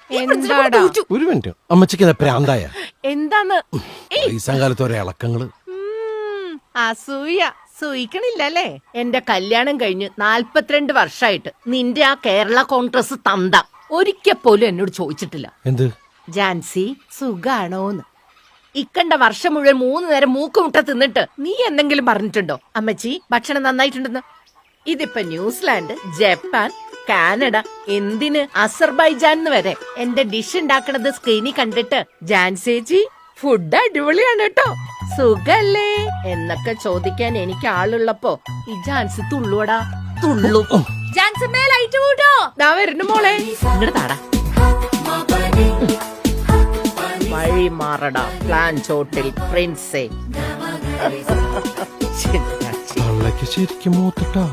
എന്താടാ ഒരു മിനിറ്റ്, അമ്മച്ചിക്ക് പ്രാന്തായ എന്താന്ന് കാലത്ത് ഓരോ ഇളക്കങ്ങള്. അസൂയ സൂയിക്കണില്ലല്ലേ? എന്റെ കല്യാണം കഴിഞ്ഞ് 42 വർഷമായിട്ട് നിന്റെ ആ കേരള കോൺഗ്രസ് തന്ത ഒരിക്കൽ പോലും എന്നോട് ചോദിച്ചിട്ടില്ല എന്ത് ജാൻസി സുഖാണോന്ന്. ഇക്കണ്ട വർഷം മുഴുവൻ 3 നേരം മൂക്കുമുട്ട തിന്നിട്ട് നീ എന്തെങ്കിലും പറഞ്ഞിട്ടുണ്ടോ അമ്മച്ചി ഭക്ഷണം നന്നായിട്ടുണ്ടെന്ന്? ഇതിപ്പോ ന്യൂസിലാൻഡ്, ജപ്പാൻ, കാനഡ, എന്തിന് അസർബൈജാൻ വരെ എന്റെ ഡിഷ് ഉണ്ടാക്കണത് സ്ക്രീനിൽ കണ്ടിട്ട് ജാൻസേച്ചി ഫുഡ് അടിപൊളിയാണ് കേട്ടോ, സുഖല്ലേ എന്നൊക്കെ ചോദിക്കാൻ എനിക്ക് ആളുള്ളപ്പോ ഈ ജാൻസി തുള്ളുവടാ തുള്ളു. ജാൻസി മേലായിട്ട് കൂട്ടോ ദാ വരുന്നു മോളെ, ഇങ്ങോട്ട് താടാ. വഴി മാറടാ പ്ലാൻ ചോട്ടിൽ പ്രിൻസേ. ശരിക്കും മൂത്തിട്ടാ